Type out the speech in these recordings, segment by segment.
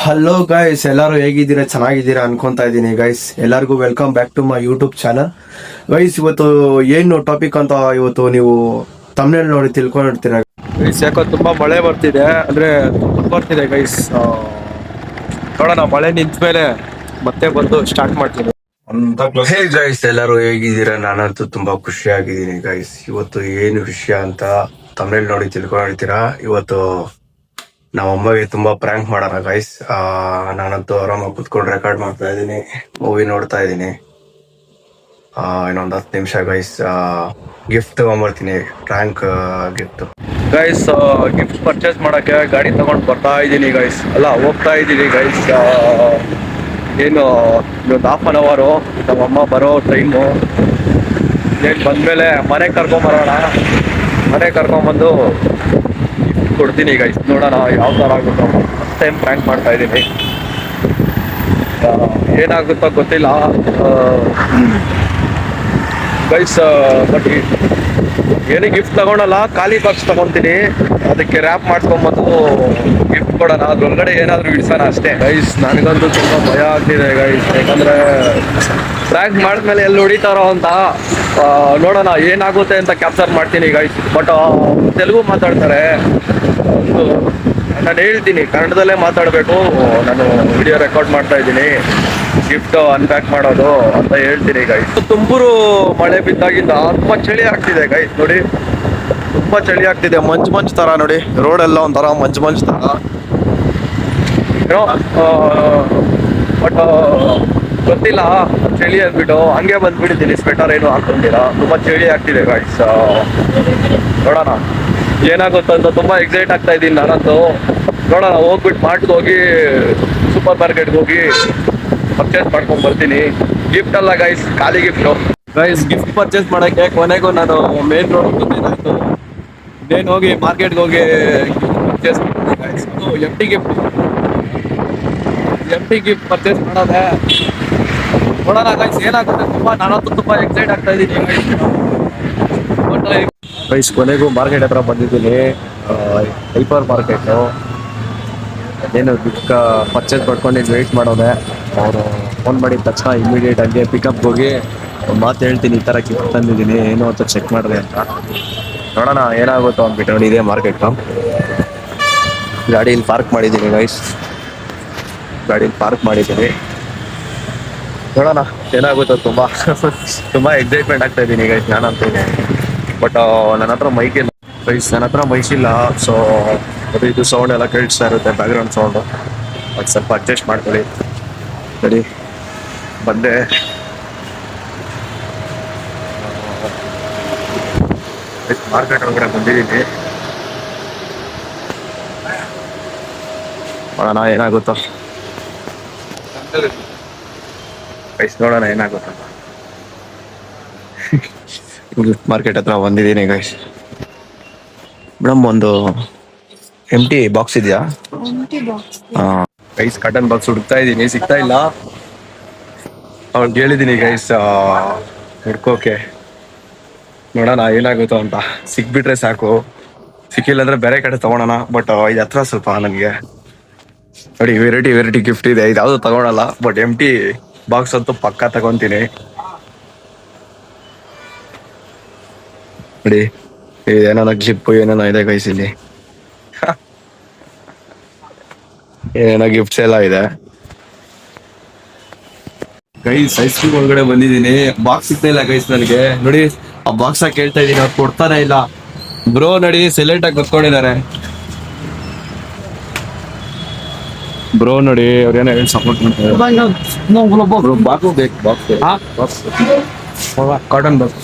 Hello guys, ಎಲ್ಲರೂ ಹೇಗಿದ್ದೀರಾ? ಚೆನ್ನಾಗಿದ್ದೀರಾ ಅನ್ಕೊಂತಾ ಇದ್ದೀನಿ ಗೈಸ್. ಎಲ್ಲರಿಗೂ welcome back to my YouTube channel. Guys, ಇವತ್ತು ಏನು ಟಾಪಿಕ್ ಅಂತ ಇವತ್ತು ನೀವು ತಮಿಳ್ ನೋಡಿ ತಿಳ್ಕೊಂಡಿರ್ತೀರ ಗೈಸ್. ಯಾಕೋ ತುಂಬಾ ಮಳೆ ಬರ್ತಿದೆ, ಅಂದ್ರೆ ಬರ್ತಿದೆ ಗೈಸ್. ನೋಡೋಣ, ಮಳೆ ನಿಂತ ಮೇಲೆ ಮತ್ತೆ ಬಂದು ಸ್ಟಾರ್ಟ್ ಮಾಡ್ತೀನಿ. ಹೇ ಗೈಸ್, ಎಲ್ಲರೂ ಹೇಗಿದ್ದೀರಾ? ನಾನಂತೂ ತುಂಬಾ ಖುಷಿಯಾಗಿದ್ದೀನಿ ಗೈಸ್. ಇವತ್ತು ಏನು ವಿಷಯ ಅಂತ ತಮಿಳ್ ನೋಡಿ ತಿಳ್ಕೊಂಡಿರ್ತೀರಾ. ಇವತ್ತು ನಮ್ಮ ಅಮ್ಮಗೆ ತುಂಬಾ ಪ್ರ್ಯಾಂಕ್ ಮಾಡೋಣ ಗೈಸ್. ನಾನಂತೂ ಆರಾಮಾಗಿ ಕುತ್ಕೊಂಡು ರೆಕಾರ್ಡ್ ಮಾಡ್ತಾ ಇದ್ದೀನಿ, ಮೂವಿ ನೋಡ್ತಾ ಇದ್ದೀನಿ. ಇನ್ನೊಂದು 10 ನಿಮಿಷ ಗೈಸ್. ಗಿಫ್ಟ್ ತಗೊಂಡ್ಬರ್ತೀನಿ, prank gift guys. Gift purchase ಮಾಡಕ್ಕೆ ಗಾಡಿ ತಗೊಂಡು ಬರ್ತಾ ಇದ್ದೀನಿ ಗೈಸ್. ಅಲ್ಲ, ಹೋಗ್ತಾ ಇದ್ದೀನಿ ಗೈಸ್. ಏನು ಇವತ್ತು ½ ನಮ್ಮಮ್ಮ ಬರೋ ಟೈಮು. ಏನು ಬಂದ್ಮೇಲೆ ಮನೆಗೆ ಕರ್ಕೊಂಬರೋಣ. ಮನೆಗೆ ಕರ್ಕೊಂಬಂದು ಕೊಡ್ತೀನಿ ಗೈಸ್. ನೋಡೋಣ ಯಾವ ಥರ ಆಗುತ್ತೋ. ಫಸ್ಟ್ ಟೈಮ್ ಪ್ರ್ಯಾಂಕ್ ಮಾಡ್ತಾ ಇದ್ದೀನಿ, ಏನಾಗುತ್ತೋ ಗೊತ್ತಿಲ್ಲ ಗೈಸ್. ಬಟ್ ಏನಕ್ಕೆ ಗಿಫ್ಟ್ ತಗೊಳಲ್ಲ, ಖಾಲಿ ಬಾಕ್ಸ್ ತಗೊತೀನಿ, ಅದಕ್ಕೆ ರ್ಯಾಪ್ ಮಾಡ್ಕೊಂಬಂದು ಗಿಫ್ಟ್ ಕೊಡೋಣ. ಅದ್ರೊಳಗಡೆ ಏನಾದರೂ ಇಡ್ಸೋಣ ಅಷ್ಟೇ ಗೈಸ್. ನನಗಂತೂ ತುಂಬ ಭಯ ಆಗ್ತಿದೆ ಗೈಸ್, ಯಾಕಂದರೆ ಪ್ರ್ಯಾಂಕ್ ಮಾಡಿದ್ಮೇಲೆ ಎಲ್ಲಿ ಹೊಡಿತಾರೋ ಅಂತ. ನೋಡೋಣ ಏನಾಗುತ್ತೆ ಅಂತ ಕ್ಯಾಪ್ಚರ್ ಮಾಡ್ತೀನಿ ಗೈಸ್. ಬಟ್ ತೆಲುಗು ಮಾತಾಡ್ತಾರೆ, ನಾನು ಹೇಳ್ತೀನಿ ಕನ್ನಡದಲ್ಲೇ ಮಾತಾಡಬೇಕು. ನಾನು ವಿಡಿಯೋ ರೆಕಾರ್ಡ್ ಮಾಡ್ತಾ ಇದ್ದೀನಿ, ಗಿಫ್ಟ್ ಅನ್ಪ್ಯಾಕ್ ಮಾಡೋದು ಅಂತ ಹೇಳ್ತೀನಿ ಗೈಸ್. ತುಂಬೂರು ಮಳೆ ಬಿದ್ದಾಗಿಂದ ತುಂಬ ಚಳಿ ಆಗ್ತಿದೆ ಗೈಸ್. ನೋಡಿ, ತುಂಬ ಚಳಿ ಆಗ್ತಿದೆ. ಮಂಜು ಥರ ನೋಡಿ, ರೋಡೆಲ್ಲ ಒಂಥರ ಮಂಜು ಥರ ಏನೋ. ಬಟ್ ಗೊತ್ತಿಲ್ಲ, ಚಳಿ ಅಂದ್ಬಿಟ್ಟು ಹಂಗೆ ಬಂದ್ಬಿಟ್ಟಿದ್ದೀನಿ. ಸ್ವೆಟರ್ ಏನು ಹಾಕೊಂಡಿಲ್ಲ, ತುಂಬ ಚಳಿ ಆಗ್ತಿದೆ ಗೈಸ್. ನೋಡೋಣ ಏನಾಗುತ್ತೆ ಅಂತ ತುಂಬ ಎಕ್ಸೈಟ್ ಆಗ್ತಾ ಇದ್ದೀನಿ ನಾನಂತೂ. ನೋಡೋಣ, ಹೋಗ್ಬಿಟ್ಟು ಮಾರ್ಟ್ಗೆ ಹೋಗಿ, ಸೂಪರ್ ಮಾರ್ಕೆಟ್ಗೆ ಹೋಗಿ ಪರ್ಚೇಸ್ ಮಾಡ್ಕೊಂಡು ಬರ್ತೀನಿ. ಗಿಫ್ಟ್ ಅಲ್ಲ ಗೈಸ್, ಖಾಲಿ ಗಿಫ್ಟು ಗೈಸ್. ಗಿಫ್ಟ್ ಪರ್ಚೇಸ್ ಮಾಡೋಕ್ಕೆ ಕೊನೆಗೂ ನಾನು ಮೇನ್ ರೋಡ್ ಬಂದಿದ್ದಾಯ್ತು. ಇನ್ನೇನು ಹೋಗಿ ಮಾರ್ಕೆಟ್ಗೆ ಹೋಗಿ ಪರ್ಚೇಸ್ ಮಾಡ್ತೀನಿ ಗೈಸ್. ಅದು ಎಮ್ ಟಿ ಗಿಫ್ಟ್ ಪರ್ಚೇಸ್ ಮಾಡೋದೆ. ನೋಡೋಣ ಗೈಸ್ ಏನಾಗುತ್ತೆ. ನಾನಂತೂ ತುಂಬ ಎಕ್ಸೈಟ್ ಆಗ್ತಾ ಇದ್ದೀನಿ ಗೈಸ್. ಕೊನೆಗೂ ಮಾರ್ಕೆಟ್ ಹತ್ರ ಬಂದಿದ್ದೀನಿ, ಹೈಪರ್ ಮಾರ್ಕೆಟು. ಏನು ಗಿಫ್ಟ್ ಪರ್ಚೇಸ್ ಮಾಡ್ಕೊಂಡು ವೆಯ್ಟ್ ಮಾಡೋದೆ. ಅವರು ಫೋನ್ ಮಾಡಿದ ತಕ್ಷಣ ಇಮಿಡಿಯೇಟ್ ಆಗಿ ಪಿಕಪ್ಗೆ ಹೋಗಿ ಒಂದು ಮಾತು ಹೇಳ್ತೀನಿ, ಈ ಥರ ಗಿಫ್ಟ್ ತಂದಿದ್ದೀನಿ, ಏನು ಅಂತ ಚೆಕ್ ಮಾಡಿದೆ ಅಂತ. ನೋಡೋಣ ಏನಾಗುತ್ತೋ ಅಂದ್ಬಿಟ್ಟು. ನೋಡಿ, ಇದೇ ಮಾರ್ಕೆಟು. ಗಾಡೀಲಿ ಪಾರ್ಕ್ ಮಾಡಿದ್ದೀನಿ ಗೈಸ್, ಗಾಡೀಲಿ ಪಾರ್ಕ್ ಮಾಡಿದ್ದೀನಿ. ನೋಡೋಣ ಏನಾಗುತ್ತೋ. ತುಂಬ ಎಕ್ಸೈಟ್ಮೆಂಟ್ ಆಗ್ತಾ ಇದ್ದೀನಿ ಗೈಸ್ ನಾನಂತೂ. ಬಟ್ ನನ್ನ ಹತ್ರ ಮೈಕ್ ಇಲ್ಲ ಗೈಸ್, ನನ್ನ ಹತ್ರ ಮೈಕ್ ಇಲ್ಲ. ಸೊ ಇದು ಸೌಂಡ್ ಎಲ್ಲ ಕೇಳಿಸ್ತಾ ಇರುತ್ತೆ, ಬ್ಯಾಕ್ಗ್ರೌಂಡ್ ಸೌಂಡು. ಅದು ಸ್ವಲ್ಪ ಅಡ್ಜಸ್ಟ್ ಮಾಡ್ಕೊಳ್ಳಿ. ಸರಿ, ಬಂದೆ. ಮಾರ್ಕೆಟ್ ಒಳಗಡೆ ಬಂದಿದ್ದೀನಿ. ನೋಡೋಣ ಏನಾಗುತ್ತೋ ಗೈಸ್, ನೋಡೋಣ ಏನಾಗುತ್ತೋ. ಮಾರ್ಕೆಟ್ ಹತ್ರ ಬಂದಿದ್ದೀನಿ ಗೈಸ್. ಮೇಡಮ್, ಒಂದು ಎಂಟಿ ಬಾಕ್ಸ್ ಇದೆಯಾ? ಗೈಸ್, ಕಾಟನ್ ಬಾಕ್ಸ್ ಹುಡುಕ್ತಾ ಇದ್ದೀನಿ, ಸಿಗ್ತಾ ಇಲ್ಲ. ಅವ್ನಿಗೆ ಹೇಳಿದ್ದೀನಿ ಗೈಸ್ ಹುಡ್ಕೋಕೆ. ನೋಡೋಣ ಏನಾಗುತ್ತೋ ಅಂತ. ಸಿಕ್ಬಿಟ್ರೆ ಸಾಕು, ಸಿಕ್ಕಿಲ್ಲ ಅಂದ್ರೆ ಬೇರೆ ಕಡೆ ತಗೊಳೋಣ. ಬಟ್ ಇದು ಹತ್ರ ಸ್ವಲ್ಪ ನನಗೆ ನೋಡಿ, ವೆರೈಟಿ ಗಿಫ್ಟ್ ಇದೆ. ಇದು ಯಾವುದು ತಗೊಳಲ್ಲ, ಬಟ್ ಎಂಟಿ ಬಾಕ್ಸ್ ಅಂತೂ ಪಕ್ಕ ತಗೊತೀನಿ. ನೋಡಿ, ಏನಾನ ಜಿಪ್ಪು ಏನೇನೋ ಇದೆ ಗೈಸ್ ಇಲ್ಲಿ. ಏನೇನೋ ಗಿಫ್ಟ್ಸ್ ಎಲ್ಲ ಇದೆ ಗೈಸ್. ಐಸ್ ಕ್ರೀಮ್ ಒಳಗಡೆ ಬಂದಿದ್ದೀನಿ, ಬಾಕ್ಸ್ ಸಿಗ್ತಾ ಇಲ್ಲ ಗೈಸ್ ನನಗೆ. ನೋಡಿ, ಆ ಬಾಕ್ಸ್ ಕೇಳ್ತಾ ಇದ್ದೀನಿ, ಅವ್ರು ಕೊಡ್ತಾನೆ ಇಲ್ಲ. ಬ್ರೋ ನೋಡಿ, ಸೈಲೆಂಟ್ ಆಗಿ ಕೂತ್ಕೊಂಡಿದ್ದಾರೆ ಬ್ರೋ. ನೋಡಿ, ಅವ್ರೇನೋ ಹೇಳಿ ಸಪೋರ್ಟ್ ಮಾಡ್ತಾರೆ. ಬಾಕ್ಸ್ ಬೇಕು, ಬಾಕ್ಸ್ ಕಾಟನ್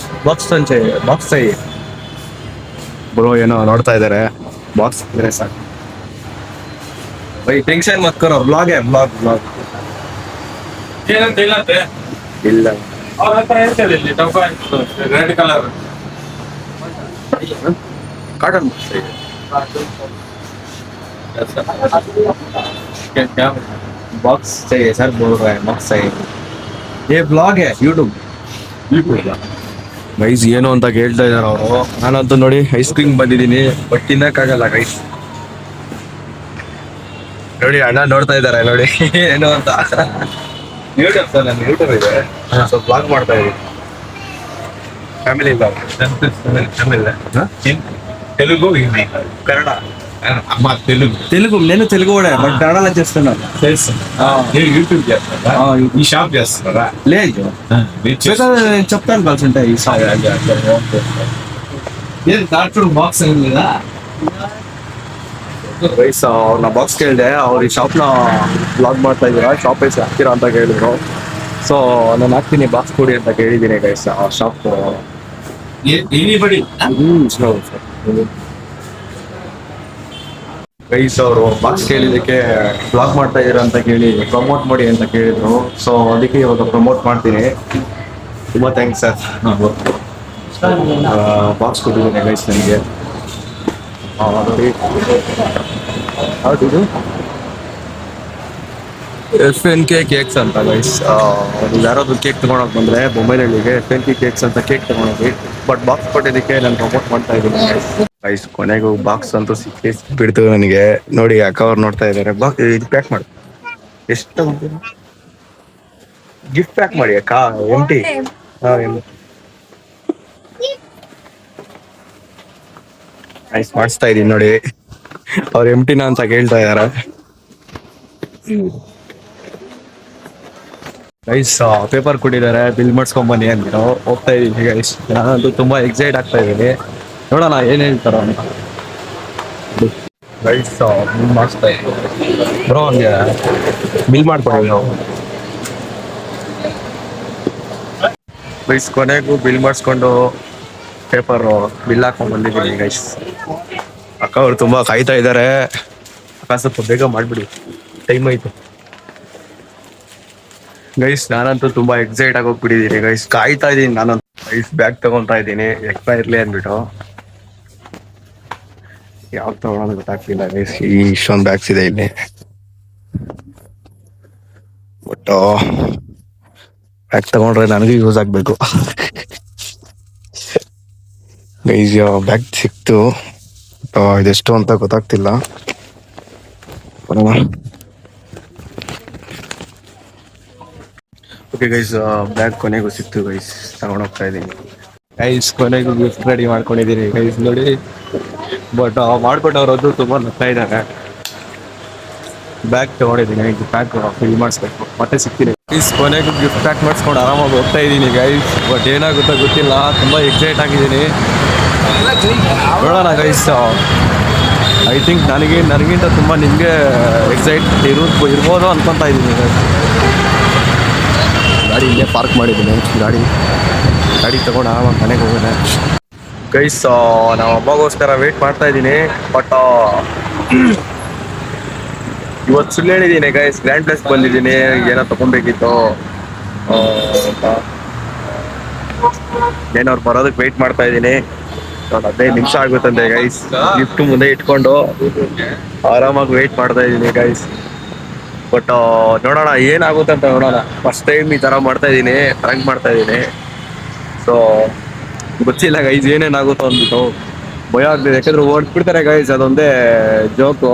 ಬಾಕ್ಸ್ ಸಂಚೆ ಬಾಕ್ಸ್ ಸೈ ಬ್ರೋ. ಏನೋ ನೋಡ್ತಾ ಇದ್ದಾರೆ, ಬಾಕ್ಸ್ ಇದ್ರೆ ಸಾಕು. ಬೈ ಟೆನ್ಷನ್ ಮತ್ ಕರೋ, ಬ್ಲಾಗ್ ಏನಂತ ಇಲ್ಲಂತೆ ಇಲ್ಲ. ಅವ್ರ ಹತ್ರ ಹೇಳ್ತೇವೆ ಇಲ್ಲಿ ಟೊಂಕ ರೆಡ್ ಕಲರ್ ಕಾಟನ್ ಬಾಕ್ಸ್ ಇದೆ. बॉक्स चाहिए सर, बोल रहा है बॉक्स चाहिए. ये ब्लॉग है यूट्यूब ಗೈಸ್. ಏನು ಅಂತ ಕೇಳ್ತಾ ಇದ್ದಾರೆ ಅವರು. ನಾನಂತೂ ನೋಡಿ ಐಸ್ ಕ್ರೀಮ್ ಬಂದಿದ್ದೀನಿ, ಬಟ್ ತಿನ್ನಕ್ಕಾಗಲ್ಲ ಗೈಸ್. ನೋಡಿ ಅಣ್ಣ ನೋಡ್ತಾ ಇದಾರೆ ನೋಡಿ ಏನು ಅಂತ. ಯೂಟ್ಯೂಬ್ ಸರ್, ನನ್ನ ಯೂಟ್ಯೂಬ್ ಇದೆ. ಸ್ವಲ್ಪ ಬ್ಲಾಗ್ ಮಾಡ್ತಾ ಇದೀವಿ, ಫ್ಯಾಮಿಲಿ ಬ್ಲಾಗ್. తెలుగు హిందీ కన్నడ అమ్మ తెలుగు తెలుగు నేను తెలుగు కూడా బట్ కన్నడలో చేస్తున్నాను. తెలుసు. నేను యూట్యూబ్ చేస్తారా? ఈ షాప్ చేస్తున్నారా? లేదు మీరు చేస్తారా? ಬೇಕಾದ್ರೆ నేను చెప్తాను కలిసి ఉంటాయి ఈ సాంగ్. ఏది దాంట్లో బాక్స్ ఏం లేదా? ಗೈಸ್ ಅವ್ರನ್ನ ಬಾಕ್ಸ್ ಕೇಳಿದೆ, ಅವ್ರು ಈ ಶಾಪ್ನ ಬ್ಲಾಗ್ ಮಾಡ್ತಾ ಇದ್ದೀರಾ, ಶಾಪ್ ಹೆಸರು ಹಾಕ್ತೀರಾ ಅಂತ ಕೇಳಿದ್ರು. ಸೊ ನಾನು ಹಾಕ್ತೀನಿ ಬಾಕ್ಸ್ ಕೊಡಿ ಅಂತ ಕೇಳಿದ್ದೀನಿ ಗೈಸ್. ಆ ಶಾಪ್ ఎనీబడి ಗೈಸ್ ಅವರು ಬಾಕ್ಸ್ ಕೇಳಿದ್ದಕ್ಕೆ ಬ್ಲಾಗ್ ಮಾಡ್ತಾ ಇದ್ದೀರಾ ಅಂತ ಕೇಳಿ ಪ್ರಮೋಟ್ ಮಾಡಿ ಅಂತ ಕೇಳಿದ್ರು. ಸೊ ಅದಕ್ಕೆ ಇವಾಗ ಪ್ರಮೋಟ್ ಮಾಡ್ತೀನಿ. ತುಂಬ ಥ್ಯಾಂಕ್ಸ್ ಸರ್. ಬಾಕ್ಸ್ ಕೊಟ್ಟಿದ್ದೀನಿ ಗೈಸ್ ನನಗೆ. ನೋಡಿ ಹೌದು FNK ಕೇಕ್ಸ್ ಅಂತ ಗೈಸ್. ಯಾರಾದ್ರೂ ಕೇಕ್ ತಗೊಳಕ್ ಬಂದ್ರೆ ಬೊಂಬೈನಹಳ್ಳಿಗೆ FNK ಕೇಕ್ಸ್ ಅಂತ ಕೇಕ್ ತಗೊಂಡೋಗಿ. ಬಟ್ ಬಾಕ್ಸ್ ಕೊಟ್ಟಿದ್ದಕ್ಕೆ ನಾನು ಪ್ರಮೋಟ್ ಮಾಡ್ತಾ ಇದ್ದೀನಿ ಗೈಸ್. ಕೊನೆಗೂ ಬಾಕ್ಸ್ ಅಂತೂ ಬಿಡ್ತು ನನಗೆ. ನೋಡಿ ಅಕ್ಕ ಅವ್ರು ನೋಡ್ತಾ ಇದ್ದಾರೆ. ಇದು ಪ್ಯಾಕ್ ಮಾಡಿ, ಎಷ್ಟು ಗಿಫ್ಟ್ ಪ್ಯಾಕ್ ಮಾಡಿ ಅಕ್ಕ. ಎಂಟಿ ನೈಸ್ ಮಾಡಿಸ್ತಾ ಇದೀನಿ ನೋಡಿ. ಅವ್ರು ಎಂಟಿನ ಅಂತ ಕೇಳ್ತಾ ಇದಾರೆ ಗೈಸ್. ಪೇಪರ್ ಕೊಟ್ಟಿದ್ದಾರೆ, ಬಿಲ್ ಮಾಡಿಸ್ಕೊಂಡ್ ಬನ್ನಿ ಅಂದ್ಬಿಟ್ಟು ಹೋಗ್ತಾ ಇದೀನಿ ಗೈಸ್. ನಾನಂತೂ ತುಂಬಾ ಎಕ್ಸೈಟ್ ಆಗ್ತಾ ಇದ್ದೀನಿ. ನೋಡೋಣ ಏನ್ ಹೇಳ್ತಾರ ಅಂತ ಗೈಸ್. ಬಿಲ್ ಮಾಡಿಸ್ತಾ ಇದ್ದೀನಿ ಬ್ರೋ, ಹಂಗೆ ಬಿಲ್ ಮಾಡ್ಕೊಡಿ ನಾವು ಗೈಸ್. ಕೊನೆಗೂ ಬಿಲ್ ಮಾಡಿಸ್ಕೊಂಡು ಪೇಪರ್ ಬಿಲ್ ಹಾಕೊಂಡ್ ಬಂದಿದ್ದೀನಿ ಗೈಸ್. ಅಕ್ಕ ಅವ್ರು ತುಂಬಾ ಕಾಯ್ತಾ ಇದ್ದಾರೆ. ಅಕ್ಕ ಸ್ವಲ್ಪ ಬೇಗ ಮಾಡ್ಬಿಡಿ, ಟೈಮ್ ಆಯ್ತು ಗೈಸ್. ನಾನಂತೂ ತುಂಬಾ ಎಕ್ಸೈಟ್ ಆಗಿ ಹೋಗ್ಬಿಟ್ಟಿದ್ದೀನಿ ಗೈಸ್. ಕಾಯ್ತಾ ಇದ್ದೀನಿ ನಾನಂತೂ ಗೈಸ್. ಬ್ಯಾಗ್ ತಗೊಂತಾ ಇದ್ದೀನಿ ಎಕ್ಸ್ಟ್ರಾ ಇರ್ಲಿ ಅಂದ್ಬಿಟ್ಟು. ಯಾವ್ದು ತಗೊಳೋದು ಗೊತ್ತಾಗ್ತಿಲ್ಲ ಗೈಸ್. ಈ ಇಷ್ಟೊಂದು ಬ್ಯಾಗ್ಸ್ ಇದೆ ಇಲ್ಲಿ. ಬಟ್ ಬ್ಯಾಗ್ ತಗೊಂಡ್ರೆ ನನಗೂ ಯೂಸ್ ಆಗ್ಬೇಕು ಗೈಸ್. ಬ್ಯಾಗ್ ಸಿಕ್ತು, ಇದೆಷ್ಟು ಅಂತ ಗೊತ್ತಾಗ್ತಿಲ್ಲ. ಓಕೆ ಗೈಸ್, ಬ್ಯಾಗ್ ಕೊನೆಗೂ ಸಿಕ್ತು ಗೈಸ್. ತಗೊಂಡೋಗ್ತಾ ಇದ್ದೀನಿ ಗೈಸ್. ಕೊನೆಗೂ ಗಿಫ್ಟ್ ರೆಡಿ ಮಾಡ್ಕೊಂಡಿದ್ದೀನಿ ಗೈಸ್ ನೋಡಿ. ಬಟ್ ಮಾಡ್ಕೊಂಡವ್ರದ್ದು ತುಂಬಾ ನಗ್ತಾ ಇದ್ದಾರೆ. ಬ್ಯಾಗ್ ತಗೊಂಡಿದ್ದೀನಿ, ಬ್ಯಾಗ್ ಫಿಲ್ ಮಾಡಿಸ್ಬೇಕು, ಮತ್ತೆ ಸಿಗ್ತೀನಿ ಗೈಸ್. ಕೊನೆಗೂ ಗಿಫ್ಟ್ ಪ್ಯಾಕ್ ಮಾಡಿಸ್ಕೊಂಡು ಆರಾಮಾಗಿ ಹೋಗ್ತಾ ಇದ್ದೀನಿ ಗೈಸ್. ಬಟ್ ಏನಾಗುತ್ತೋ ಗೊತ್ತಿಲ್ಲ, ತುಂಬಾ ಎಕ್ಸೈಟ್ ಆಗಿದ್ದೀನಿ. ನೋಡೋಣ ಗೈಸ್. ಐ ಥಿಂಕ್ ನನಗಿಂತ ತುಂಬ ನಿಮಗೆ ಎಕ್ಸೈಟ್ ಇರ್ಬೋದು ಅನ್ಕೊತಾ ಇದ್ದೀನಿ ಗೈಸ್. ಗಾಡಿ ಇಲ್ಲೇ ಪಾರ್ಕ್ ಮಾಡಿದ್ದೀನಿ. ಗಾಡಿ ತಗೊಂಡು ಆರಾಮಾಗಿ ಮನೆಗೆ ಹೋಗೋಣ ಗೈಸ್. ನಾವು ಅಮ್ಮಗೋಸ್ಕರ ವೇಟ್ ಮಾಡ್ತಾ ಇದ್ದೀನಿ. ಬಟ್ ಇವತ್ತು ಸುಳ್ಳು ಹೇಳಿದ್ದೀನಿ ಗೈಸ್. ಗ್ರ್ಯಾಂಡ್ ಪ್ಲೇಸ್ ಬಂದಿದ್ದೀನಿ, ಏನೋ ತಗೊಬೇಕಿತ್ತು ಅಂತ. ಏನವ್ರು ಬರೋದಕ್ಕೆ ವೇಟ್ ಮಾಡ್ತಾ ಇದ್ದೀನಿ. 15 ನಿಮಿಷ ಆಗುತ್ತಂತೆ ಗೈಸ್. ಗಿಫ್ಟ್ ಮುಂದೆ ಇಟ್ಕೊಂಡು ಆರಾಮಾಗಿ ವೇಟ್ ಮಾಡ್ತಾ ಇದ್ದೀನಿ ಗೈಸ್. ಬಟ್ ನೋಡೋಣ ಏನಾಗುತ್ತೆ ಅಂತ ನೋಡೋಣ. ಫಸ್ಟ್ ಟೈಮ್ ಈ ಥರ ಮಾಡ್ತಾ ಇದ್ದೀನಿ, ಪ್ರ್ಯಾಂಕ್ ಮಾಡ್ತಾ ಇದ್ದೀನಿ. ಸೊ ಗೊತ್ತಿಲ್ಲ ಗೈಸ್ ಏನೇನಾಗುತ್ತೋ ಅಂದ್ಬಿಟ್ಟು ಭಯ ಆಗ್ತಿದೆ. ಯಾಕಂದ್ರೆ ಹೊಡ್ಬಿಡ್ತಾರೆ ಗೈಸ್, ಅದೊಂದೇ ಜೋಕು.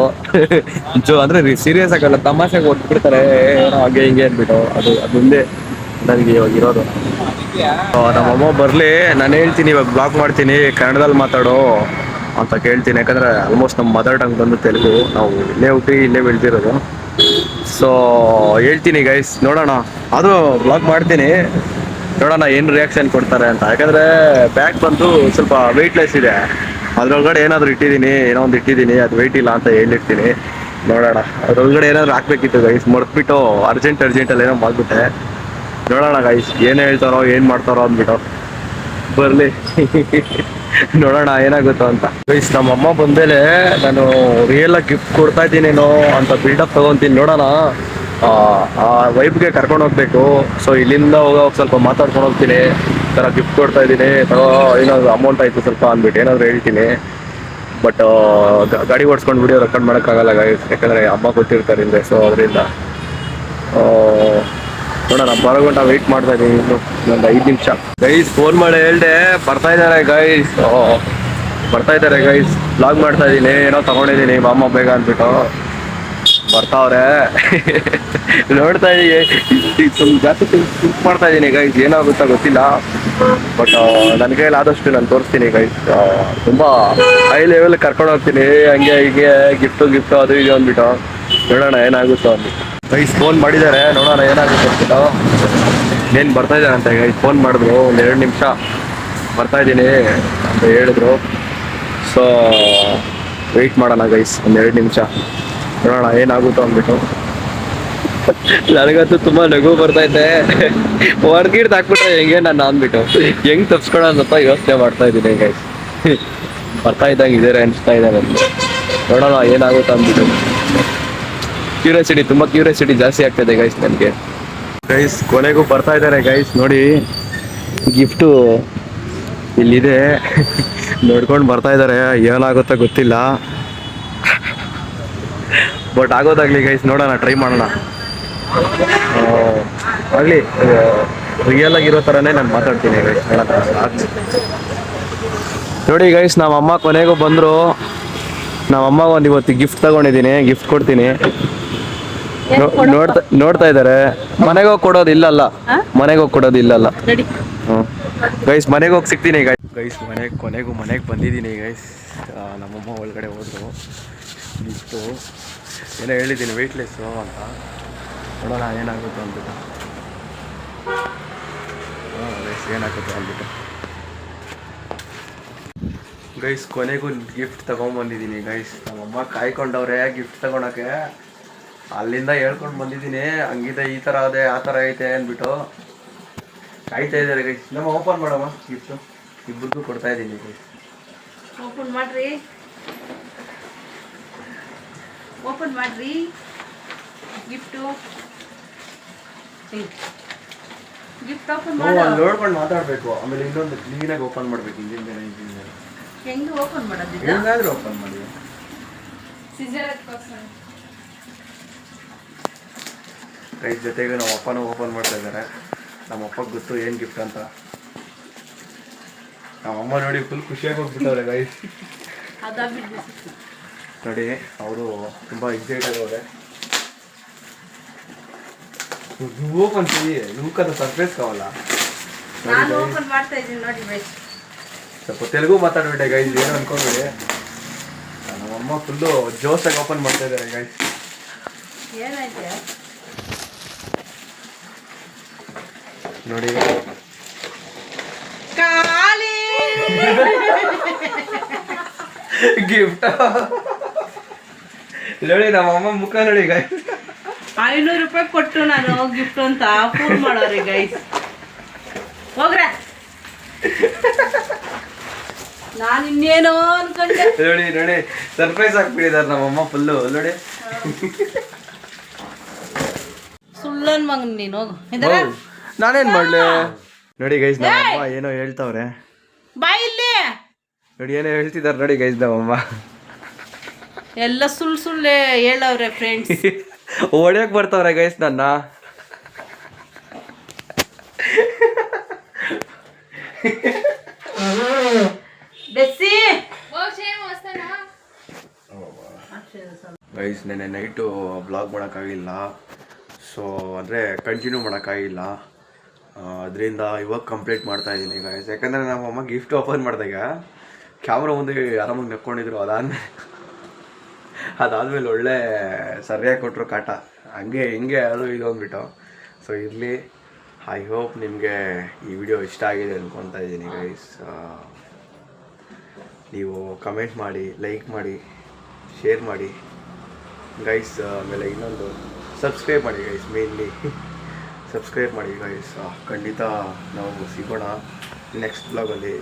ಅಂದ್ರೆ ಸೀರಿಯಸ್ ಆಗಲ್ಲ, ತಮಾಷೆಗೆ ಹೊಡ್ಬಿಡ್ತಾರೆ ಹಾಗೆ ಹಿಂಗೆ ಅಂದ್ಬಿಟ್ಟು. ಅದೊಂದೇ ನನಗೆ ಇವಾಗ ಇರೋದು. ನಮ್ಮಮ್ಮ ಬರ್ಲಿ, ನಾನು ಹೇಳ್ತೀನಿ ಇವಾಗ ಬ್ಲಾಗ್ ಮಾಡ್ತೀನಿ, ಕನ್ನಡದಲ್ಲಿ ಮಾತಾಡೋ ಅಂತ ಕೇಳ್ತೀನಿ. ಯಾಕಂದ್ರೆ ಆಲ್ಮೋಸ್ಟ್ ನಮ್ಮ ಮದರ್ ಟಂಗ್ ಬಂದು ತೆಲುಗು. ನಾವು ಇಲ್ಲೇ ಹುಟ್ಟಿ ಇಲ್ಲೇ ಬೆಳೆದಿರೋದು. ಸೊ ಹೇಳ್ತೀನಿ ಗೈಸ್, ನೋಡೋಣ. ಆದರೂ ಬ್ಲಾಗ್ ಮಾಡ್ತೀನಿ, ನೋಡೋಣ ಏನು ರಿಯಾಕ್ಷನ್ ಕೊಡ್ತಾರೆ ಅಂತ. ಯಾಕಂದ್ರೆ ಬ್ಯಾಗ್ ಬಂದು ಸ್ವಲ್ಪ ವೆಯ್ಟ್ಲೆಸ್ ಇದೆ. ಅದ್ರೊಳಗಡೆ ಏನಾದ್ರು ಇಟ್ಟಿದ್ದೀನಿ, ಏನೋ ಒಂದು ಇಟ್ಟಿದ್ದೀನಿ, ಅದು ವೆಯ್ಟ್ ಇಲ್ಲ ಅಂತ ಹೇಳಿರ್ತೀನಿ. ನೋಡೋಣ. ಅದ್ರೊಳಗಡೆ ಏನಾದ್ರು ಹಾಕ್ಬೇಕಿತ್ತು ಗೈಸ್, ಮರ್ತ್ಬಿಟ್ಟು ಅರ್ಜೆಂಟಲ್ಲಿ ಏನೋ ಮಾಡ್ಬಿಟ್ಟೆ. ನೋಡೋಣ ಗೈಸ್ ಏನು ಹೇಳ್ತಾರೋ ಏನು ಮಾಡ್ತಾರೋ ಅಂದ್ಬಿಟ್ಟು. ಬರಲಿ ನೋಡೋಣ ಏನಾಗುತ್ತೋ ಅಂತ ಗೈಸ್. ನಮ್ಮಮ್ಮ ಬಂದಮೇಲೆ ನಾನು ರಿಯಲ್ ಆಗಿ ಗಿಫ್ಟ್ ಕೊಡ್ತಾ ಇದ್ದೀನೇನೋ ಅಂತ ಬಿಲ್ಡಪ್ ತಗೊಂತೀನಿ. ನೋಡೋಣ, ಆ ವೈಬ್ಗೆ ಕರ್ಕೊಂಡು ಹೋಗ್ಬೇಕು. ಸೊ ಇಲ್ಲಿಂದ ಹೋಗೋವಾಗ ಸ್ವಲ್ಪ ಮಾತಾಡ್ಕೊಂಡು ಹೋಗ್ತೀನಿ. ಈ ಥರ ಗಿಫ್ಟ್ ಕೊಡ್ತಾ ಇದ್ದೀನಿ, ಏನಾದ್ರು ಅಮೌಂಟ್ ಆಯಿತು ಸ್ವಲ್ಪ ಅಂದ್ಬಿಟ್ಟು ಏನಾದ್ರು ಹೇಳ್ತೀನಿ. ಬಟ್ ಗಾಡಿ ಓಡಿಸ್ಕೊಂಡು ವಿಡಿಯೋ ರೆಕಾರ್ಡ್ ಮಾಡೋಕ್ಕಾಗಲ್ಲ ಗೈಸ್, ಯಾಕಂದರೆ ಅಮ್ಮ ಗೊತ್ತಿರ್ತಾರೆ ಹಿಂದೆ. ಸೊ ಅದರಿಂದ ನೋಡೋಣ, ಬರೋ ಗಂಟ ವೆಯ್ಟ್ ಮಾಡ್ತಾ ಇದ್ದೀನಿ ಇನ್ನೊಂದು 5 ನಿಮಿಷ ಗೈಸ್. ಫೋನ್ ಮಾಡಿ ಹೇಳ್ದೆ ಬರ್ತಾ ಇದ್ದಾರೆ ಗೈಸ್. ಬ್ಲಾಗ್ ಮಾಡ್ತಾ ಇದ್ದೀನಿ, ಏನೋ ತಗೊಂಡಿದ್ದೀನಿ ಮಾಮ ಬೇಗ ಅಂದ್ಬಿಟ್ಟು. ಬರ್ತಾವ್ರೆ ನೋಡ್ತಾ ಇದೀನಿ ಜಾಸ್ತಿ ಥಿಂಕ್ ಮಾಡ್ತಾ ಇದೀನಿ ಗೈಸ್, ಏನಾಗುತ್ತಾ ಗೊತ್ತಿಲ್ಲ. ಬಟ್ ನನ್ನ ಕೈಯಲ್ಲಿ ಆದಷ್ಟು ನಾನು ತೋರಿಸ್ತೀನಿ ಗೈಸ್. ತುಂಬಾ ಹೈ ಲೆವೆಲ್ ಕರ್ಕೊಂಡು ಹೋಗ್ತೀನಿ, ಹಂಗೆ ಹೀಗೆ ಗಿಫ್ಟು ಅದು ಇದು ಅಂದ್ಬಿಟ್ಟು ನೋಡೋಣ ಏನಾಗುತ್ತೋ ಅಂದ್ಬಿಟ್ಟು. ಗೈಸ್ ಫೋನ್ ಮಾಡಿದ್ದಾರೆ, ನೋಡೋಣ ಏನಾಗುತ್ತೆ ಗೊತ್ತಿಲ್ಲ. ಏನು ಬರ್ತಾ ಇದ್ದಾರೆ ಅಂತ ಗೈಸ್ ಫೋನ್ ಮಾಡಿದ್ರು, ಒಂದು 2 ನಿಮಿಷ ಬರ್ತಾ ಇದ್ದೀನಿ ಅಂತ ಹೇಳಿದ್ರು. ಸೊ ವೆಯ್ಟ್ ಮಾಡೋಣ ಗೈಸ್, ಒಂದು 2 ನಿಮಿಷ ನೋಡೋಣ ಏನಾಗುತ್ತೋ ಅಂದ್ಬಿಟ್ಟು. ನನಗಂತೂ ತುಂಬಾ ನಗು ಬರ್ತೈತೆ, ಹೊರ್ಗಿಡ್ದು ಹಾಕ್ಬಿಟ್ರೆ ಹೆಂಗೆ ನಾನು ಅಂದ್ಬಿಟ್ಟು ಹೆಂಗ್ ತಪ್ಸ್ಕೊಳ್ಳೋದಂತ ಯೋಚನೆ ಮಾಡ್ತಾ ಇದ್ದೀನಿ ಗೈಸ್. ಬರ್ತಾ ಇದ್ದಂಗೆ ಇದಾರೆ ಅನಿಸ್ತಾ ಇದೆ ನನಗೆ, ನೋಡೋಣ ಏನಾಗುತ್ತೋ ಅಂದ್ಬಿಟ್ಟು. ತುಂಬಾ ಕ್ಯೂರಿಯಾಸಿಟಿ ಜಾಸ್ತಿ ಆಗ್ತಾಯಿದೆ ಗೈಸ್ ನನಗೆ. ಗೈಸ್ ಕೊನೆಗೂ ಬರ್ತಾ ಇದ್ದಾರೆ ಗೈಸ್, ನೋಡಿ ಗಿಫ್ಟು ಇಲ್ಲಿದೆ, ನೋಡ್ಕೊಂಡು ಬರ್ತಾ ಇದ್ದಾರೆ. ಏನಾಗುತ್ತೋ ಗೊತ್ತಿಲ್ಲ, ಬಟ್ ಆಗೋದಾಗ್ಲಿ ಗೈಸ್, ನೋಡೋಣ ಟ್ರೈ ಮಾಡೋಣ. ಆಗಲಿ ರಿಯಲ್ ಆಗಿರೋ ಥರನೇ ನಾನು ಮಾತಾಡ್ತೀನಿ ಗೈಸ್, ನೋಡೋಣ. ನೋಡಿ ಗೈಸ್ ನಮ್ಮಮ್ಮ ಕೊನೆಗೂ ಬಂದರು. ನಮ್ಮಮ್ಮ ಒಂದು ಇವತ್ತು ಗಿಫ್ಟ್ ತಗೊಂಡಿದ್ದೀನಿ, ಗಿಫ್ಟ್ ಕೊಡ್ತೀನಿ. ನೋಡ್ತಾ ಇದ್ದಾರೆ. ಮನೆಗೆ ಹೋಗಿ ಕೊಡೋದು ಇಲ್ಲಲ್ಲ, ಮನೆಗೆ ಹೋಗಿ ಕೊಡೋದು ಇಲ್ಲಲ್ಲ. ಗೈಸ್ ಮನೆಗೆ ಹೋಗಿ ಸಿಗ್ತೀನಿ ಗೈಸ್. ಕೊನೆಗೂ ಮನೆಗೆ ಬಂದಿದ್ದೀನಿ ಗೈಸ್. ನಮ್ಮಮ್ಮ ಒಳಗಡೆ ಹೋದ್ರು. ಗಿಫ್ಟು ಏನೋ ಹೇಳಿದ್ದೀನಿ ವೆಯ್ಟ್ಲೆಸ್ಸು ಅಂತ, ನೋಡೋಣ ಏನಾಗುತ್ತೋ ಅಂದ್ಬಿಟ್ಟು. ಗೈಸ್ ಏನಾಗುತ್ತೋ ಅಂದ್ಬಿಟ್ಟು ಗೈಸ್ ಕೊನೆಗೂ ಗಿಫ್ಟ್ ತಗೊಂಡ್ಬಂದಿದ್ದೀನಿ ಗೈಸ್. ನಮ್ಮಮ್ಮ ಕಾಯ್ಕೊಂಡವ್ರೆ ಗಿಫ್ಟ್ ತಗೊಳಕ್ಕೆ, ಅಲ್ಲಿಂದ ಹೇಳ್ಕೊಂಡು ಬಂದಿದ್ದೀನಿ. ಹಂಗಿದೆ, ಈ ಥರ ಅದೇ ಆ ಥರ ಐತೆ ಅಂದ್ಬಿಟ್ಟು ಕಾಯ್ತಾ ಇದ್ದಾರೆ ಗೈಸ್. ನಮ್ಮ ಓಪನ್ ಮಾಡಮ್ಮ ಗಿಫ್ಟು, ಇಬ್ಬರಿಗೂ ಕೊಡ್ತಾ ಇದ್ದೀನಿ ಗೈಸ್. ಓಪನ್ ಮಾಡ್ರಿ, ಓಪನ್ ಮಾಡ್ರಿ ಗಿಫ್ಟು. ಗಿಫ್ಟ್ ಓಪನ್ ನಾವು ಮಾಡು. ಅಲ್ಲಿ ನೋಡ್ಕೊಂಡು ಮಾತಾಡಬೇಕು, ಆಮೇಲೆ ಇನ್ನೊಂದು ಕ್ಲೀನಾಗಿ ಓಪನ್ ಮಾಡಬೇಕು. ಹಿಂದಿನ ಹೆಂಗೆ ಓಪನ್ ಮಾಡೋದಿಲ್ಲ? ಹೆಂಗಾದ್ರೂ ಓಪನ್ ಮಾಡಿ. ಗೈಸ್ ಜೊತೆಗೆ ನಮ್ಮ ಅಪ್ಪನೂ ಓಪನ್ ಮಾಡ್ತಾ ಇದ್ದಾರೆ. ನಮ್ಮ ಅಪ್ಪಗೆ ಗೊತ್ತು ಏನು ಗಿಫ್ಟ್ ಅಂತ. ನಮ್ಮಮ್ಮ ನೋಡಿ ಫುಲ್ ಖುಷಿಯಾಗಿ ಹೋಗ್ಬಿಟ್ಟವ್ರೆ ಗೈಸ್. ನೋಡಿ ಅವರು ತುಂಬ ಎಕ್ಸೈಟ್ ಆಗವ್ರೆ. ಓಪನ್ ಇವಕ್ಕಂತ ಸರ್ಪ್ರೈಸ್ ಕಾವಲ್ಲ. ನಾನು ಓಪನ್ ಮಾಡ್ತಾ ಇದ್ದೀನಿ ನೋಡಿ ಗೈಸ್. ಸ್ವಲ್ಪ ತೆಲುಗು ಮಾತಾಡ್ಬಿಟ್ಟೆ ಗೈಸ್, ಏನು ಅನ್ಕೊಂಡ್ಬಿಡಿ. ನಮ್ಮಮ್ಮ ಫುಲ್ಲು ಜೋಸಾಗಿ ಓಪನ್ ಮಾಡ್ತಾ ಇದ್ದಾರೆ ಗೈಸ್. ಏನೈತೆ ನೋಡಿ ಖಾಲಿ ಗಿಫ್ಟ್ ನೋಡಿ, ನಮ್ಮಮ್ಮ ಮುಖ ನೋಡಿ ಗೈಸ್. 500 ರೂಪಾಯಿ ಕೊಟ್ಟು ನಾನು ಗಿಫ್ಟ್ ಅಂತ ಫೋನ್ ಮಾಡೋರಿ ಗೈಸ್. ಹೋಗ್ರ, ನಾನು ಇನ್ನೇನೋ ಅನ್ಕೊಂಡೆ. ನೋಡಿ ನೋಡಿ ಸರ್ಪ್ರೈಸ್ ಆಗ್ಬಿಟ್ಟಿದ್ದಾರೆ ನಮ್ಮಮ್ಮ ಫುಲ್ಲು. ನೋಡಿ ಸುಳ್ಳನ್ ಮಗನ್ ನೀನು, ಹೋಗು ಇದರ ನಾನೇನ್ ಮಾಡ್ಲಿ. ನೋಡಿ ಗೈಸ್ ನಮ್ಮಮ್ಮ ಏನೋ ಹೇಳ್ತಾವ್ರೆ, ಬಾ ಇಲ್ಲಿ. ನೋಡಿ ಏನೋ ಹೇಳ್ತಿದ್ದಾರೆ ನೋಡಿ ಗೈಸ್ ನಮ್ಮಮ್ಮ. ಎಲ್ಲ ಸುಳ್ಳು ಹೇಳವ್ರೆ ಫ್ರೆಂಡ್ಸ್. ಹೊಡ್ಯಕ್ ಬರ್ತಾವ್ರೆ ಗೈಸ್ ನನ್ನ. ಗೈಸ್ ನೆನ್ನೆ ನೈಟು ಬ್ಲಾಗ್ ಮಾಡೋಕ್ಕಾಗಿಲ್ಲ. ಸೊ ಅಂದರೆ ಕಂಟಿನ್ಯೂ ಮಾಡೋಕ್ಕಾಗಿಲ್ಲ. ಅದರಿಂದ ಇವಾಗ ಕಂಪ್ಲೀಟ್ ಮಾಡ್ತಾ ಇದ್ದೀನಿ ಗೈಸ್. ಯಾಕಂದರೆ ನಮ್ಮಮ್ಮ ಗಿಫ್ಟ್ ಓಪನ್ ಮಾಡಿದಾಗ ಕ್ಯಾಮ್ರಾ ಮುಂದೆ ಆರಾಮಾಗಿ ನಕ್ಕೊಂಡಿದ್ರು. ಅದಾದಮೇಲೆ ಒಳ್ಳೆ ಸರಿಯಾಗಿ ಕೊಟ್ಟರು ಕಾಟ, ಹಂಗೆ ಹಿಂಗೆ ಅದು ಇದು ಅಂದ್ಬಿಟ್ಟು. ಸೊ ಇರಲಿ, ಐ ಹೋಪ್ ನಿಮಗೆ ಈ ವಿಡಿಯೋ ಇಷ್ಟ ಆಗಿದೆ ಅಂದ್ಕೊತಾ ಇದ್ದೀನಿ ಗೈಸ್. ನೀವು ಕಮೆಂಟ್ ಮಾಡಿ, ಲೈಕ್ ಮಾಡಿ, ಶೇರ್ ಮಾಡಿ ಗೈಸ್. ಆಮೇಲೆ ಇನ್ನೊಂದು ಸಬ್ಸ್ಕ್ರೈಬ್ ಮಾಡಿ ಗೈಸ್, ಮೇನ್ಲಿ ಸಬ್ಸ್ಕ್ರೈಬ್ ಮಾಡಿ ಗೈಸ್. ಖಂಡಿತ ನಾವು ಸಿಗೋಣ ನೆಕ್ಸ್ಟ್ ಬ್ಲಾಗಲ್ಲಿ.